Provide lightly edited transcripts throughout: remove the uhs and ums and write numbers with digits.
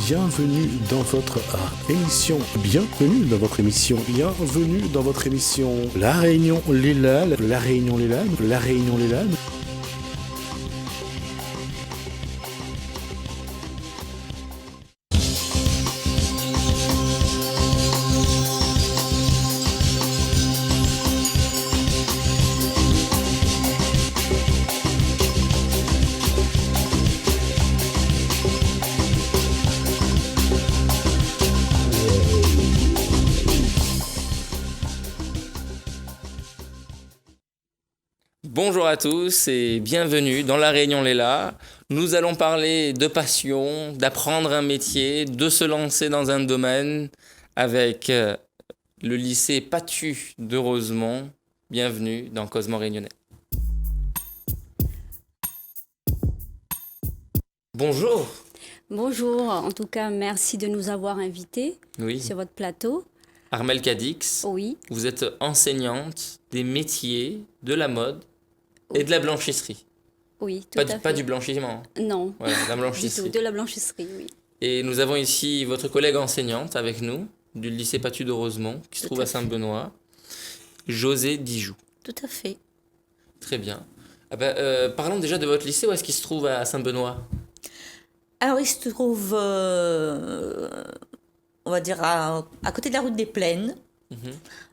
bienvenue dans votre émission. Bienvenue dans votre émission. Bienvenue dans votre émission. La Réunion Lélane. La Réunion Lélane. La Réunion Lélane. Bonjour à tous et bienvenue dans La Réunion Léla. Nous allons parler de passion, d'apprendre un métier, de se lancer dans un domaine avec le lycée Patu de Rosemont. Bienvenue dans Cosmo Réunionnais. Bonjour. Bonjour, en tout cas merci de nous avoir invités sur votre plateau. Armelle Cadix, oui. Vous êtes enseignante des métiers de la mode et de la blanchisserie. Oui, tout à fait. Pas du blanchiment. Non, voilà, la blanchisserie. du tout, de la blanchisserie, oui. Et nous avons ici votre collègue enseignante avec nous, du lycée Patu de Rosemont, qui se trouve à Saint-Benoît, José Dijoux. Tout à fait. Très bien. Parlons déjà de votre lycée. Où est-ce qu'il se trouve à Saint-Benoît ? Alors, il se trouve, on va dire, à côté de la route des Plaines.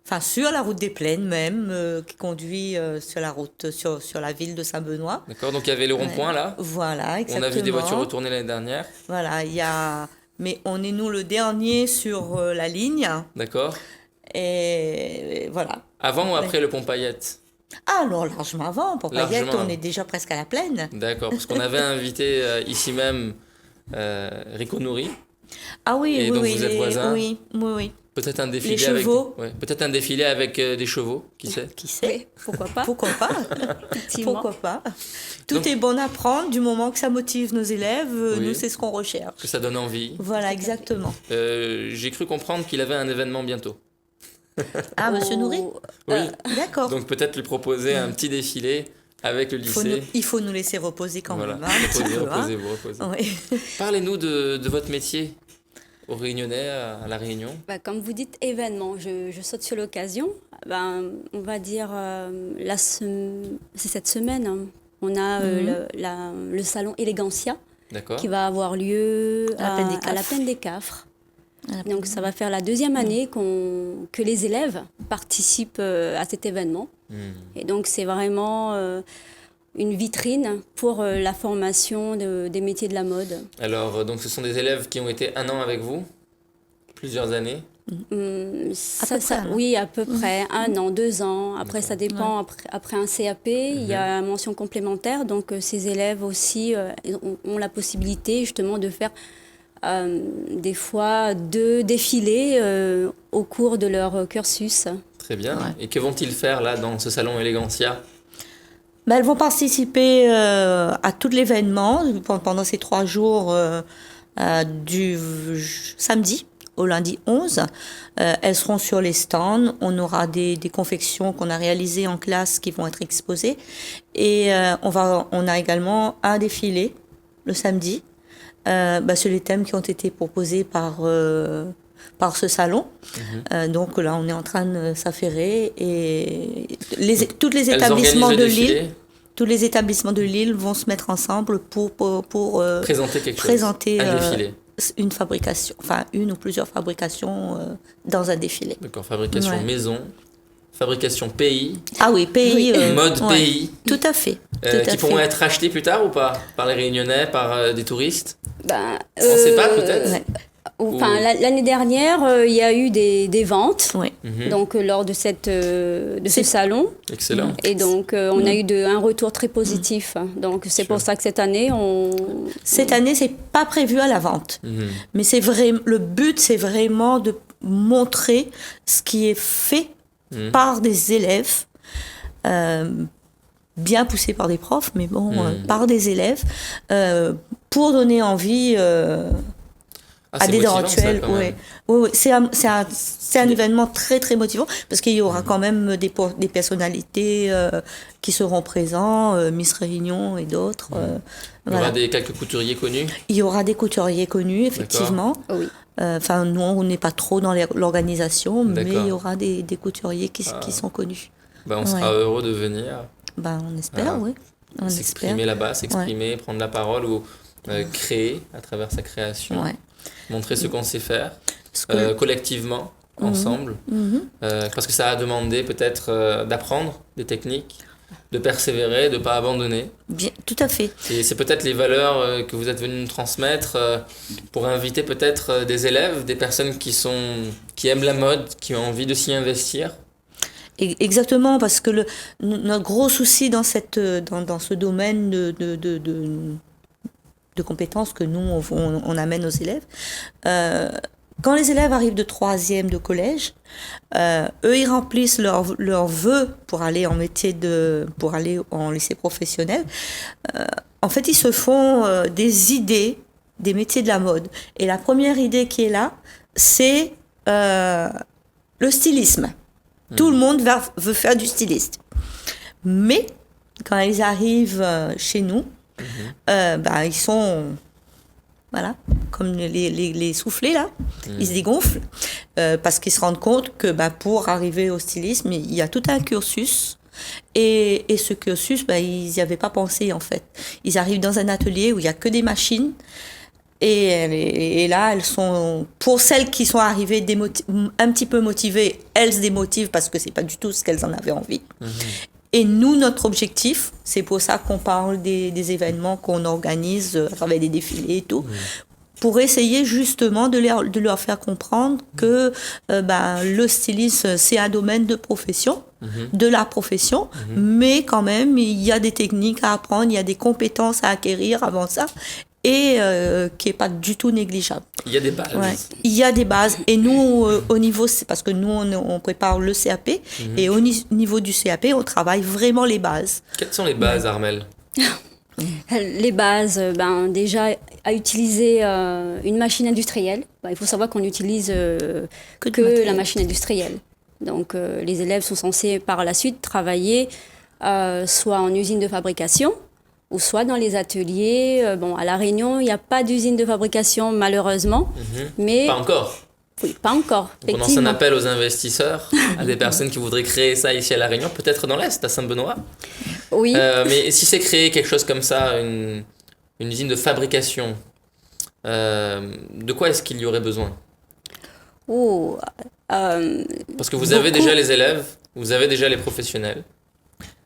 Enfin, sur la route des Plaines même, qui conduit sur la route, sur la ville de Saint-Benoît. D'accord, donc il y avait le rond-point là. Voilà, exactement. On a vu des voitures retourner l'année dernière. Voilà, mais on est nous le dernier sur la ligne. D'accord. Et voilà. Avant ou après le pont Paillette ? Ah non, largement avant. Pour Paillette, on est déjà presque à la plaine. D'accord, parce qu'on avait invité ici même Rico Nourri. Ah oui, et oui, donc oui. Vous êtes voisins. Oui. Peut-être un défilé les chevaux. Peut-être un défilé avec des chevaux, qui sait ? Qui sait ? Pourquoi pas ? Pourquoi pas ? Pourquoi pas ? Tout est bon à prendre du moment que ça motive nos élèves. Nous, c'est ce qu'on recherche. Que ça donne envie. Voilà, exactement. J'ai cru comprendre qu'il avait un événement bientôt. Ah, Monsieur Nourri ? Oui. D'accord. Donc peut-être lui proposer un petit défilé avec le lycée. Il faut nous laisser reposer quand même. Reposez. Oui. Parlez-nous de votre métier au Réunionnais, à La Réunion. Comme vous dites, événement, je saute sur l'occasion. On va dire, c'est cette semaine, on a le salon Elegancia qui va avoir lieu à la Plaine des Cafres. Donc ça va faire la deuxième année que les élèves participent à cet événement. Et donc c'est vraiment une vitrine pour la formation des métiers de la mode. Alors donc ce sont des élèves qui ont été un an avec vous ? Plusieurs années ? Oui, à peu près 1 an, 2 ans. Après, ça dépend. Après un CAP, il y a une mention complémentaire. Donc ces élèves aussi ont la possibilité justement de faire des fois 2 défilés au cours de leur cursus. Très bien. Et que vont-ils faire là dans ce salon Elegancia ? Elles vont participer à tout l'événement pendant ces 3 jours du samedi au lundi 11. Elles seront sur les stands. On aura des confections qu'on a réalisées en classe qui vont être exposées. Et on a également un défilé le samedi. Sur les thèmes qui ont été proposés par ce salon. Donc là, on est en train de s'affairer et tous les établissements de l'île vont se mettre ensemble pour présenter un défilé. Une fabrication, enfin une ou plusieurs fabrications dans un défilé. D'accord, fabrication maison. Fabrication pays. Ah oui, pays. Mode pays. Tout à fait. Qui pourront être achetés plus tard ou pas ? Par les Réunionnais, par des touristes ? On ne sait pas peut-être. L'année dernière, il y a eu des ventes. Oui. Donc lors de ce salon. Excellent. Et donc on a eu un retour très positif. Donc c'est pour ça que cette année Cette année, c'est pas prévu à la vente. Mais le but, c'est vraiment de montrer ce qui est fait par des élèves, bien poussés par des profs, mais par des élèves, pour donner envie à des rituels. Oui. C'est un événement très très motivant parce qu'il y aura quand même des personnalités qui seront présents, Miss Réunion et d'autres. Il y aura quelques couturiers connus. Il y aura des couturiers connus, effectivement. Oui. Nous, on n'est pas trop dans l'organisation, mais il y aura des couturiers qui sont connus. On sera heureux de venir. On espère, oui. S'exprimer là-bas, prendre la parole ou créer à travers sa création. Ouais. Montrer ce qu'on sait faire collectivement, ensemble. Parce que ça a demandé peut-être d'apprendre des techniques, de persévérer, de ne pas abandonner. Bien, tout à fait. Et c'est peut-être les valeurs que vous êtes venus nous transmettre pour inviter peut-être des élèves, des personnes qui aiment la mode, qui ont envie de s'y investir. Exactement, parce que notre gros souci dans ce domaine de compétences que nous, on amène aux élèves, quand les élèves arrivent de 3e de collège, eux, ils remplissent leurs vœux pour aller pour aller en lycée professionnel. En fait, ils se font des idées des métiers de la mode. Et la première idée qui est là, c'est le stylisme. Tout le monde veut faire du styliste. Mais quand ils arrivent chez nous, ils sont comme les soufflets là, ils se dégonflent parce qu'ils se rendent compte que pour arriver au stylisme, il y a tout un cursus. Et ce cursus, ils n'y avaient pas pensé en fait. Ils arrivent dans un atelier où il n'y a que des machines. Et là, elles sont, pour celles qui sont arrivées un petit peu motivées, elles se démotivent parce que c'est pas du tout ce qu'elles en avaient envie. Et nous, notre objectif, c'est pour ça qu'on parle des événements qu'on organise à travers des défilés et tout, pour essayer justement de leur faire comprendre que le stylisme, c'est un domaine de profession, de la profession, mais quand même, il y a des techniques à apprendre, il y a des compétences à acquérir avant ça. Et qui n'est pas du tout négligeable. Il y a des bases. Ouais. Il y a des bases. Et nous, au niveau, c'est parce que nous, on prépare le CAP. Et au niveau du CAP, on travaille vraiment les bases. Quelles sont les bases, Armelle ? Les bases, déjà, à utiliser une machine industrielle. Il faut savoir qu'on n'utilise que la machine industrielle. Donc, les élèves sont censés, par la suite, travailler soit en usine de fabrication, ou soit dans les ateliers. À La Réunion, il n'y a pas d'usine de fabrication, malheureusement. Mais pas encore. Oui, pas encore. Donc on lance un appel aux investisseurs, à des personnes qui voudraient créer ça ici à La Réunion, peut-être dans l'Est, à Saint-Benoît. Oui. Mais si c'est créer quelque chose comme ça, une usine de fabrication, de quoi est-ce qu'il y aurait besoin ? Parce que vous avez déjà les élèves, vous avez déjà les professionnels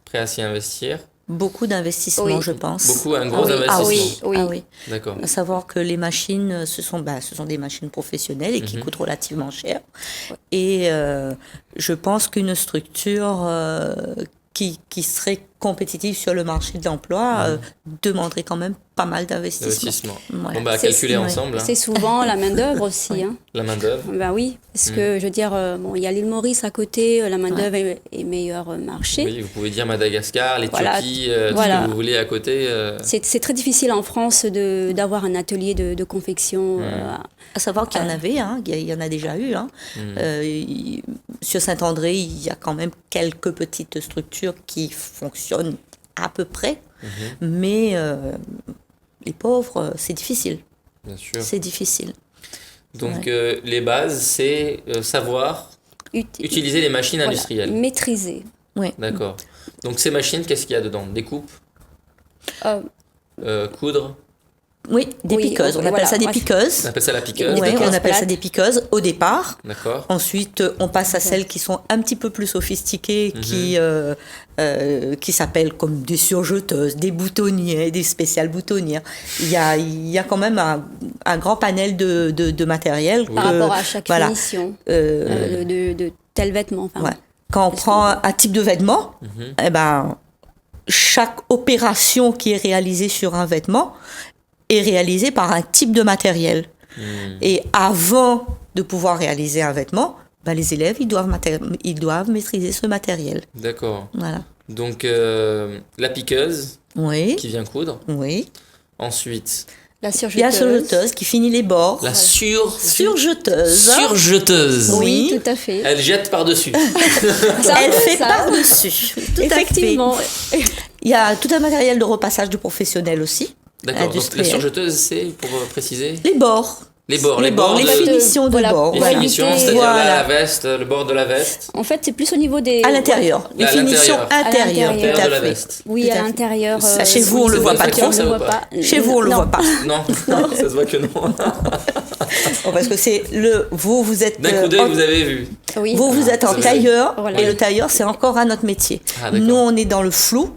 prêts à s'y investir. Beaucoup d'investissements, je pense. Un gros investissement. Oui. D'accord. À savoir que les machines, ce sont des machines professionnelles et qui coûtent relativement cher. Et je pense qu'une structure qui serait compétitive sur le marché de l'emploi demanderait quand même pas mal d'investissements. Ouais. À calculer ensemble. C'est souvent la main-d'œuvre aussi. Hein. La main-d'œuvre. Oui, parce que je veux dire, il y a l'île Maurice à côté, la main-d'œuvre est meilleur marché. Oui, vous pouvez dire Madagascar, l'Éthiopie, tout ce que vous voulez à côté. C'est très difficile en France d'avoir un atelier de confection. À savoir qu'il y en avait, il y en a déjà eu. Sur Saint-André, il y a quand même quelques petites structures qui fonctionnent à peu près, mais les pauvres, c'est difficile. Bien sûr. C'est difficile. Donc les bases, c'est savoir utiliser les machines industrielles. Maîtriser. Oui. D'accord. Donc ces machines, qu'est-ce qu'il y a dedans ? Des coupes, coudre. Oui, des piqueuses. On appelle ça des piqueuses. On appelle ça la piqueuse. Oui, on appelle ça des piqueuses au départ. D'accord. Ensuite, on passe à celles qui sont un petit peu plus sophistiquées, qui s'appellent comme des surjeteuses, des boutonniers, des spéciales boutonnières. Il y a quand même un grand panel de matériel. Par rapport à chaque finition de tel vêtement. Quand on prend un type de vêtement, chaque opération qui est réalisée sur un vêtement est réalisée par un type de matériel. Et avant de pouvoir réaliser un vêtement, les élèves, ils doivent maîtriser ce matériel. D'accord. Voilà. Donc, la piqueuse qui vient coudre. Oui. Ensuite, La surjeteuse. Il y a la surjeteuse qui finit les bords. La surjeteuse. Surjeteuse. Oui, tout à fait. Elle jette par-dessus. Elle fait par-dessus. Tout Effectivement. à fait. Il y a tout un matériel de repassage de professionnels aussi. D'accord, donc la surjeteuse, c'est, pour préciser les bords. Les finitions de bords. Les finitions, c'est-à-dire la veste, le bord de la veste. En fait, c'est plus au niveau des... À l'intérieur. Les finitions intérieures. L'intérieur de la veste. Oui, à l'intérieur. Chez vous, on ne le voit pas trop. Chez vous, on ne le voit pas. Non, ça se voit que non. Parce que c'est vous êtes... D'un coup d'œil, vous avez vu. Oui. Vous êtes en tailleur, et le tailleur, c'est encore un autre métier. Nous, on est dans le flou.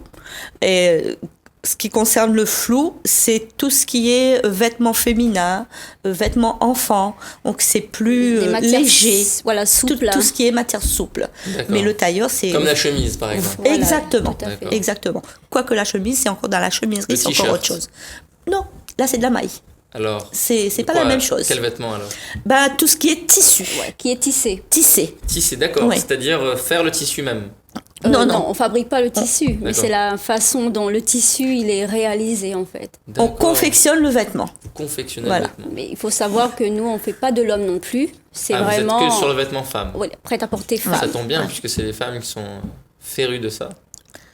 Et ce qui concerne le flou, c'est tout ce qui est vêtements féminins, vêtements enfants. Donc, c'est plus léger. Voilà, souple. Tout ce qui est matière souple. Mais le tailleur, c'est... Comme la chemise, par exemple. Voilà, exactement. Quoique la chemise, c'est encore dans la chemiserie, c'est encore autre chose. Non, là, c'est de la maille. Alors, c'est pas la même chose. Quel vêtement, alors? Tout ce qui est tissu. Ouais, qui est tissé. Tissé, d'accord. Ouais. C'est-à-dire faire le tissu même. Non, on fabrique pas le tissu, mais c'est la façon dont le tissu il est réalisé en fait. On confectionne le vêtement. Vous confectionnez le vêtement. Mais il faut savoir que nous on fait pas de l'homme non plus. C'est vraiment. Vous êtes que sur le vêtement femme. Oui, prêt à porter femme. Ça tombe bien puisque c'est les femmes qui sont férues de ça.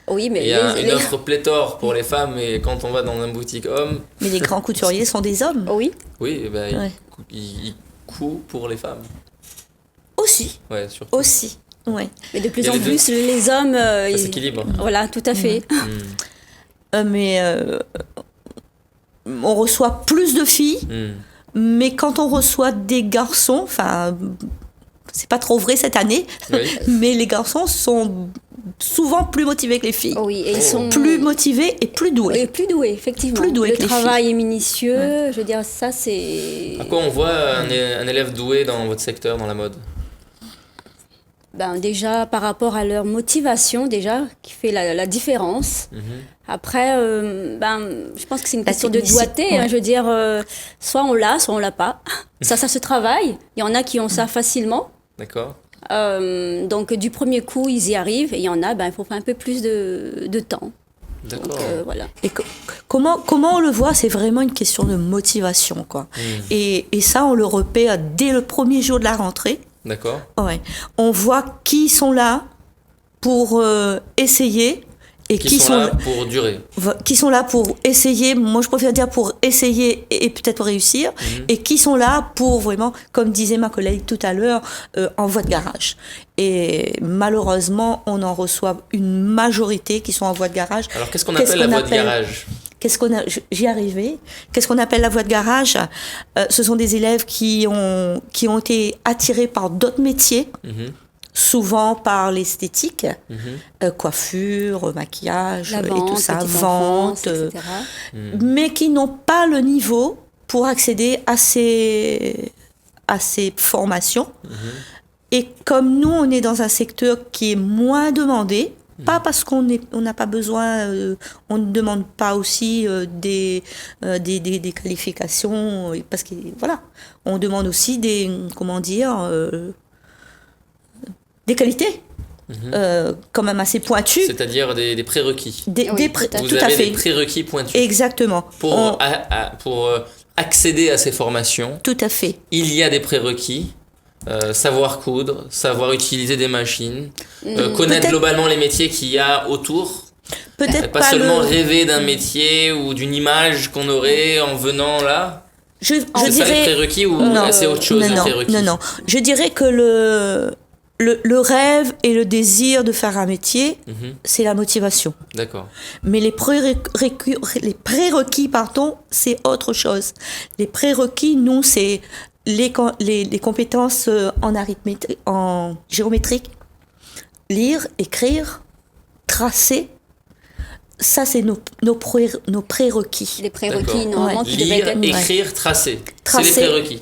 Oui, mais il y a une offre pléthore pour les femmes et quand on va dans une boutique homme. Mais les grands couturiers sont des hommes. Oui. Oui, ils coupent pour les femmes. Aussi. Ouais, surtout. Aussi. Ouais. Mais de plus en plus, les hommes... ça s'équilibre. Voilà, tout à fait. Mais on reçoit plus de filles, mais quand on reçoit des garçons, enfin, c'est pas trop vrai cette année, mais les garçons sont souvent plus motivés que les filles. Oui, et ils sont... Plus motivés et plus doués. Oui, plus doués, effectivement. Plus doués le que les travail filles. est minutieux, je veux dire, ça c'est... À quoi on voit un élève doué dans votre secteur, dans la mode? Déjà, par rapport à leur motivation, déjà, qui fait la différence. Après, je pense que c'est une question de doigté. Je veux dire, soit on l'a, soit on l'a pas. Ça se travaille. Il y en a qui ont ça facilement. D'accord. Donc, du premier coup, ils y arrivent. Et il y en a, il faut un peu plus de temps. D'accord. Donc, voilà. Et comment on le voit, c'est vraiment une question de motivation, quoi. Et ça, on le repère dès le premier jour de la rentrée. D'accord. Ouais. On voit qui sont là pour essayer et qui sont là pour durer. Qui sont là pour essayer, moi je préfère dire pour essayer et peut-être réussir, et qui sont là pour vraiment, comme disait ma collègue tout à l'heure, en voie de garage. Et malheureusement, on en reçoit une majorité qui sont en voie de garage. Alors qu'est-ce qu'on appelle la voie de garage ? J'y arrivais. Qu'est-ce qu'on appelle la voie de garage ? Ce sont des élèves qui ont été attirés par d'autres métiers, souvent par l'esthétique, coiffure, maquillage la vente, et tout ça, vente, etc. Mais qui n'ont pas le niveau pour accéder à ces formations. Et comme nous, on est dans un secteur qui est moins demandé, pas parce qu'on n'a pas besoin, on ne demande pas aussi des qualifications, parce que voilà, on demande aussi des qualités, quand même assez pointues. C'est-à-dire des prérequis. Tout à fait. Des prérequis pointus. Exactement. Pour accéder à ces formations. Tout à fait. Il y a des prérequis. Savoir coudre, savoir utiliser des machines, connaître globalement les métiers qu'il y a autour. Peut-être pas seulement rêver d'un métier ou d'une image qu'on aurait en venant là. Je dirais ça les prérequis ou c'est autre chose les prérequis? Non. Je dirais que le rêve et le désir de faire un métier, c'est la motivation. D'accord. Mais les prérequis, c'est autre chose. Les prérequis, nous, c'est les compétences en arithmétique, en géométrique, lire, écrire, tracer. Ça, c'est nos prérequis. Les prérequis, normalement, qui devaient être... Lire, écrire, tracer. C'est les prérequis.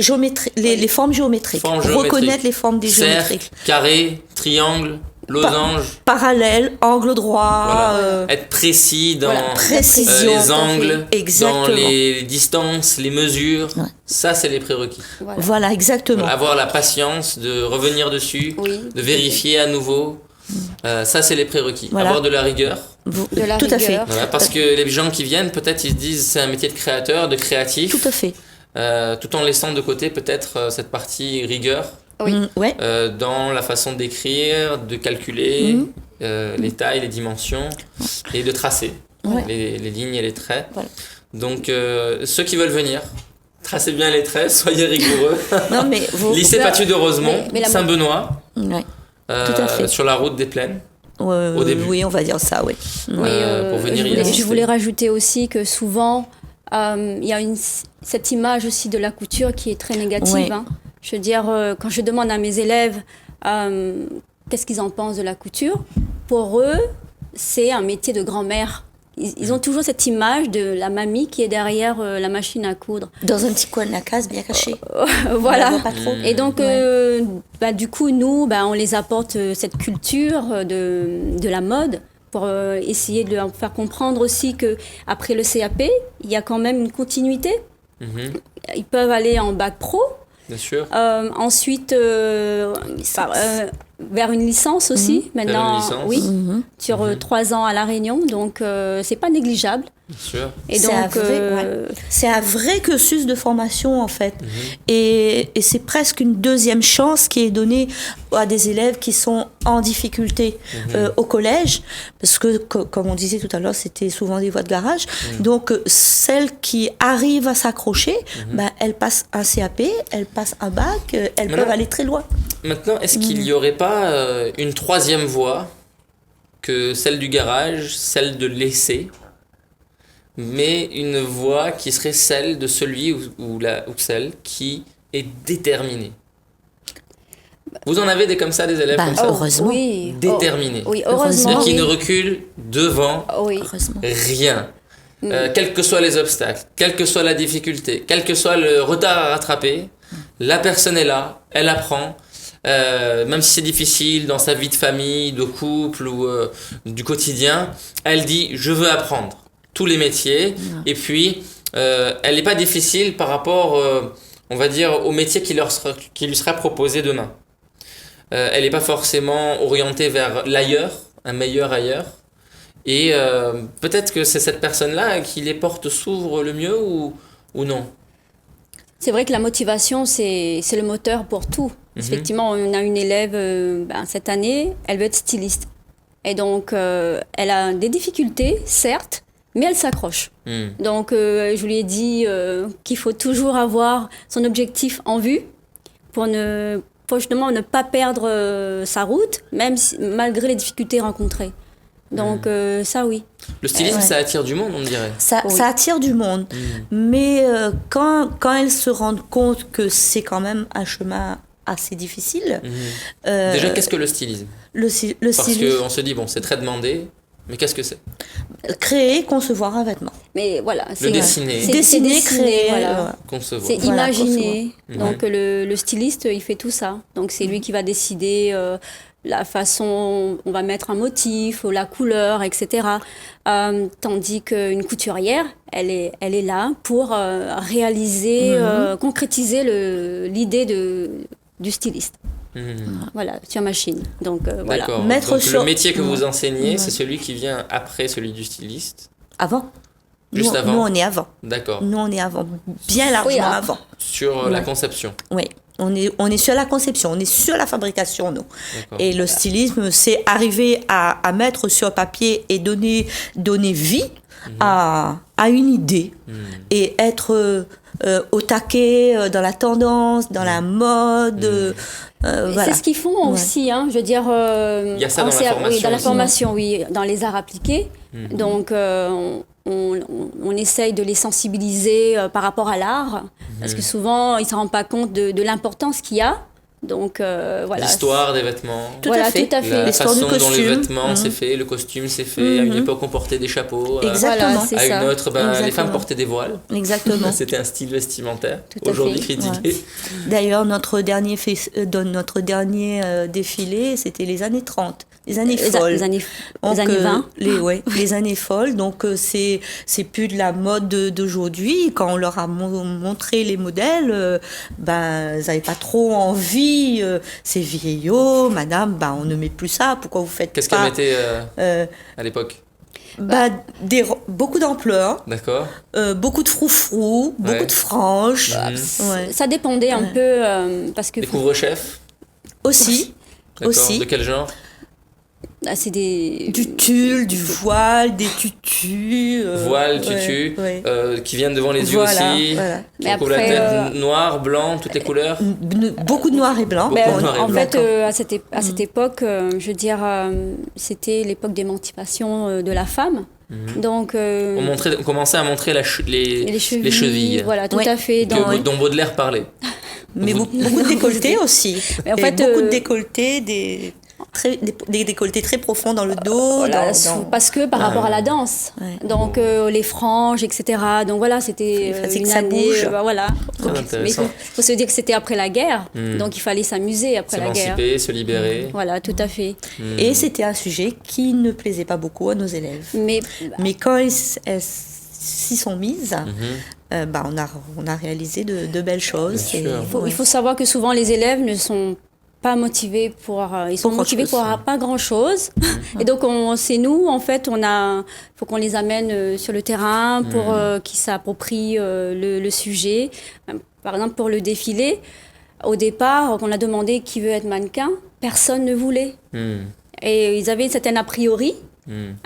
Les formes géométriques. Reconnaître les formes des géométriques. Carré, triangle, losange. Parallèle, angle droit. Voilà. Être précis dans les angles, dans les distances, les mesures. Ouais. Ça, c'est les prérequis. Voilà, exactement. Avoir la patience de revenir dessus, de vérifier à nouveau. Ça, c'est les prérequis. Voilà. Avoir de la rigueur. Tout à fait. Voilà, parce que les gens qui viennent, peut-être, ils se disent c'est un métier de créateur, de créatif. Tout à fait. Tout en laissant de côté peut-être cette partie rigueur. Oui. Ouais. Dans la façon d'écrire, de calculer les tailles, les dimensions et de tracer les lignes et les traits. Voilà. Donc, ceux qui veulent venir, tracez bien les traits, soyez rigoureux. Non, mais Lycée Pathieu de Rosemont, Saint-Benoît, tout à fait. sur la route des Plaines. Au début. Oui, on va dire ça, oui. Pour venir y assister. Je voulais rajouter aussi que souvent, il y a cette image aussi de la couture qui est très négative. Oui. Hein. Je veux dire, quand je demande à mes élèves qu'est-ce qu'ils en pensent de la couture, pour eux, c'est un métier de grand-mère. Ils ont toujours cette image de la mamie qui est derrière la machine à coudre. Dans un petit coin de la case, bien caché. Voilà. On ne voit pas trop. Et donc, du coup, nous, on les apporte cette culture de la mode pour essayer de leur faire comprendre aussi qu'après le CAP, il y a quand même une continuité. Ils peuvent aller en bac pro. Bien sûr. Ensuite, vers une licence aussi. Maintenant, vers une licence. oui, sur 3 ans à La Réunion, donc c'est pas négligeable. Bien sûr. Et donc, c'est un vrai cursus de formation en fait, et c'est presque une deuxième chance qui est donnée à des élèves qui sont en difficulté au collège, parce que comme on disait tout à l'heure, c'était souvent des voies de garage. Donc celles qui arrivent à s'accrocher, elles passent un CAP, elles passent un bac, elles peuvent aller très loin. Maintenant, est-ce qu'il n'y aurait pas une troisième voie que celle du garage, celle de l'essai, mais une voie qui serait celle de celui ou celle qui est déterminée? Vous en avez des comme ça, des élèves comme ça? Heureusement. Oui. Déterminés. Oui, heureusement. Qui ne reculent devant rien. Quels que soient les obstacles, quelle que soit la difficulté, quel que soit le retard à rattraper, la personne est là, elle apprend. Même si c'est difficile dans sa vie de famille, de couple ou du quotidien, elle dit je veux apprendre tous les métiers. Et puis elle n'est pas difficile par rapport, on va dire, au métier qui lui sera proposé demain. Elle n'est pas forcément orientée vers l'ailleurs, un meilleur ailleurs. Et peut-être que c'est cette personne-là qui les portes s'ouvrent le mieux ou non. C'est vrai que la motivation, c'est le moteur pour tout. Effectivement, on a une élève cette année, elle veut être styliste. Et donc, elle a des difficultés, certes, mais elle s'accroche. Donc, je lui ai dit qu'il faut toujours avoir son objectif en vue pour justement ne pas perdre sa route, malgré les difficultés rencontrées. Donc, ça, oui. Le stylisme, ça attire du monde, on dirait. Ça attire du monde. Mais quand elles se rendent compte que c'est quand même un chemin assez difficile... Déjà, qu'est-ce que le stylisme? Parce qu'on se dit, bon, c'est très demandé, mais qu'est-ce que c'est? Créer, concevoir un vêtement. Mais voilà, le dessiner. Dessiner, créer, voilà. Concevoir. C'est imaginer. Donc, le styliste, il fait tout ça. Donc, c'est lui qui va décider... la façon, on va mettre un motif, ou la couleur, etc. Tandis qu'une couturière, elle est là pour réaliser, concrétiser l'idée du styliste. Voilà, sur machine. Donc, voilà. Donc, le métier que vous enseignez, c'est celui qui vient après celui du styliste? Avant. Juste avant. Nous, on est avant. D'accord. Nous, on est avant. Bien largement avant. Sur la conception. Oui. On est sur la conception, on est sur la fabrication, nous. Et le stylisme, c'est arriver à mettre sur papier et donner vie à une idée et être au taquet dans la tendance, dans la mode. Voilà. C'est ce qu'ils font aussi, hein, je veux dire. Il y a ça dans la formation. Oui, dans la formation, oui, dans les arts appliqués. Donc, on essaye de les sensibiliser par rapport à l'art, parce que souvent, ils ne se rendent pas compte de l'importance qu'il y a. Donc, voilà. L'histoire des vêtements. Tout à fait. La façon dont les vêtements s'est fait, le costume s'est fait. À une époque, on portait des chapeaux. Exactement. À une autre, les femmes portaient des voiles. Exactement. C'était un style vestimentaire, aujourd'hui critiqué. Ouais. D'ailleurs, notre dernier défilé, c'était les années 30. Les années folles. Les années 20. Les années folles. Donc, c'est plus de la mode d'aujourd'hui. Quand on leur a montré les modèles, ils n'avaient pas trop envie. C'est vieillot, madame, on ne met plus ça. Pourquoi vous faites Qu'est-ce pas... qu'elle mettait à l'époque? Beaucoup d'ampleur. D'accord. Beaucoup de froufrou, beaucoup de franges. Ça dépendait un peu parce que... Des couvre-chefs aussi. De quel genre? C'est du tulle, du voile, des tutus. Voile, tutu, qui viennent devant les yeux aussi. Voilà. Qui couvrent la tête, noir, blanc, toutes les couleurs. Beaucoup de noir et blanc. En fait, à cette époque, je veux dire, c'était l'époque d'émancipation de la femme. Donc, on commençait à montrer les chevilles. Voilà, tout à fait. Dont Baudelaire parlait. Mais beaucoup de décolletés aussi. Mais en fait, beaucoup de décolletés, des décolletés très profonds dans le dos. Voilà, parce que par rapport à la danse. Donc, les franges, etc. Donc voilà, c'était une année. Voilà. Mais il faut se dire que c'était après la guerre. Donc, il fallait s'amuser après la guerre. S'émanciper, se libérer. Voilà, tout à fait. Et c'était un sujet qui ne plaisait pas beaucoup à nos élèves. Mais quand elles s'y sont mises, on a réalisé de belles choses. Il faut savoir que souvent, les élèves ne sont pas motivés ils sont motivés pour pas grand chose. Et donc c'est nous en fait faut qu'on les amène sur le terrain pour qu'ils s'approprient le sujet. Par exemple pour le défilé, au départ on a demandé qui veut être mannequin, personne ne voulait. Et ils avaient une certaine a priori,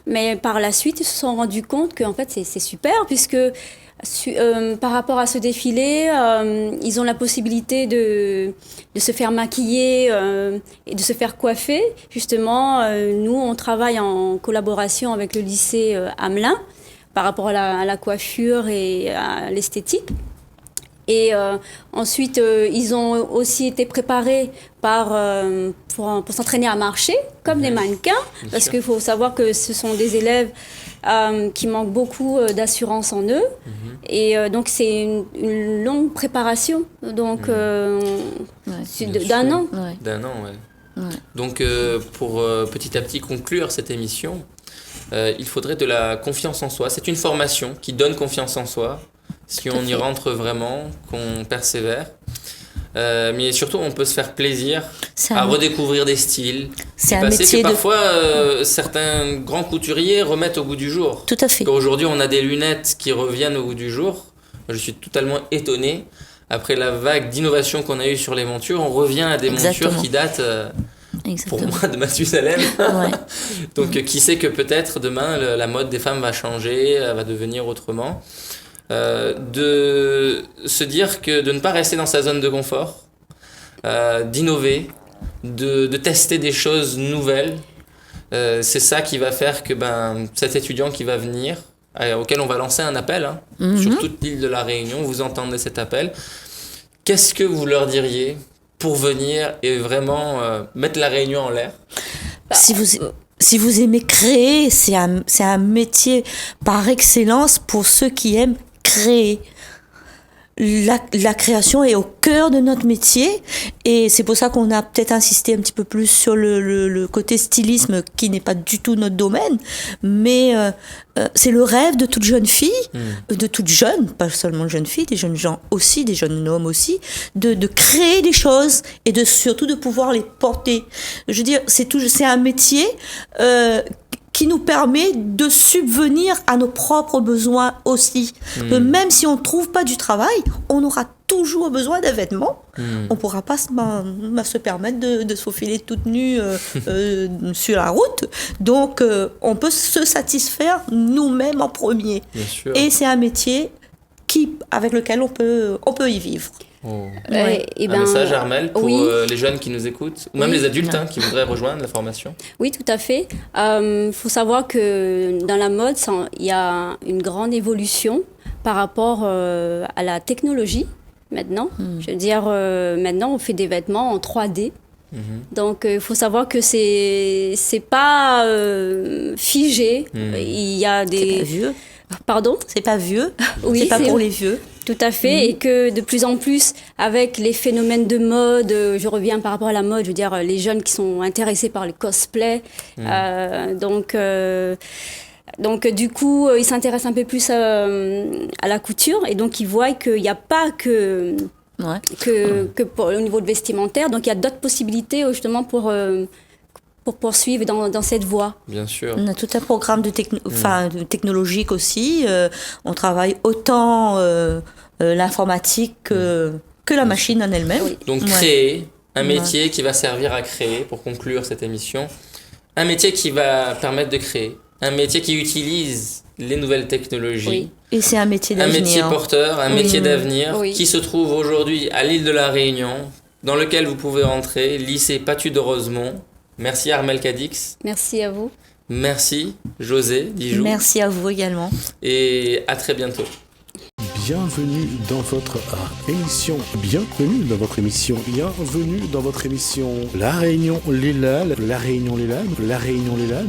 mais par la suite ils se sont rendus compte que en fait c'est super puisque par rapport à ce défilé, ils ont la possibilité de se faire maquiller et de se faire coiffer. Justement, nous, on travaille en collaboration avec le lycée Hamelin par rapport à la coiffure et à l'esthétique. Et ensuite, ils ont aussi été préparés pour s'entraîner à marcher comme des mannequins, parce qu'il faut savoir que ce sont des élèves qui manquent beaucoup d'assurance en eux. Et donc, c'est une longue préparation, donc d'un an. D'un an, ouais. Donc, pour petit à petit conclure cette émission, il faudrait de la confiance en soi. C'est une formation qui donne confiance en soi, si on y rentre vraiment, qu'on persévère. Mais surtout, on peut se faire plaisir à redécouvrir des styles. C'est un métier que parfois, certains grands couturiers remettent au goût du jour. Tout à fait. Aujourd'hui, on a des lunettes qui reviennent au goût du jour. Je suis totalement étonné. Après la vague d'innovation qu'on a eue sur les montures, on revient à des montures qui datent, pour moi, de Mathusalem. Donc, qui sait que peut-être demain, la mode des femmes va changer, va devenir autrement. De se dire que de ne pas rester dans sa zone de confort, d'innover, de tester des choses nouvelles, c'est ça qui va faire que cet étudiant qui va venir, auquel on va lancer un appel sur toute l'île de la Réunion, vous entendez cet appel, qu'est-ce que vous leur diriez pour venir et vraiment mettre la Réunion en l'air? Si vous aimez créer, c'est un métier par excellence pour ceux qui aiment créer. La création est au cœur de notre métier et c'est pour ça qu'on a peut-être insisté un petit peu plus sur le côté stylisme qui n'est pas du tout notre domaine, mais c'est le rêve de toute jeune fille, de toute jeune, pas seulement de jeunes filles, des jeunes gens aussi, des jeunes hommes aussi, de créer des choses et surtout de pouvoir les porter. Je veux dire, c'est un métier qui nous permet de subvenir à nos propres besoins aussi. Même si on ne trouve pas du travail, on aura toujours besoin d'un vêtement. On ne pourra pas se permettre de se faufiler toute nue sur la route. Donc, on peut se satisfaire nous-mêmes en premier. Et c'est un métier avec lequel on peut y vivre. Un message, Armelle, pour les jeunes qui nous écoutent, ou même les adultes qui voudraient rejoindre la formation. Oui, tout à fait. Faut savoir que dans la mode, il y a une grande évolution par rapport à la technologie maintenant. Je veux dire, maintenant, on fait des vêtements en 3D. Donc, il faut savoir que c'est pas figé. Il y a des... C'est pas vieux. Pardon ? C'est pas vieux. Oui, c'est pas pour les vieux. Tout à fait, et que de plus en plus, avec les phénomènes de mode, je reviens par rapport à la mode, je veux dire, les jeunes qui sont intéressés par le cosplay, donc du coup, ils s'intéressent un peu plus à la couture, et donc ils voient qu'il n'y a pas que au niveau de vestimentaire, donc il y a d'autres possibilités justement pour poursuivre dans cette voie. Bien sûr. On a tout un programme de technologique aussi. On travaille autant l'informatique que la machine en elle-même. Oui. Donc créer un métier qui va servir à créer, pour conclure cette émission, un métier qui va permettre de créer, un métier qui utilise les nouvelles technologies. Oui. Et c'est un métier d'avenir. Un métier porteur, un métier d'avenir qui se trouve aujourd'hui à l'île de la Réunion, dans lequel vous pouvez entrer, lycée Patu de Rosemont. Merci Armelle Cadix. Merci à vous. Merci José Dijou. Merci à vous également. Et à très bientôt. Bienvenue dans votre émission. Bienvenue dans votre émission. Bienvenue dans votre émission. La Réunion Léla. La Réunion Léla. La Réunion Léla.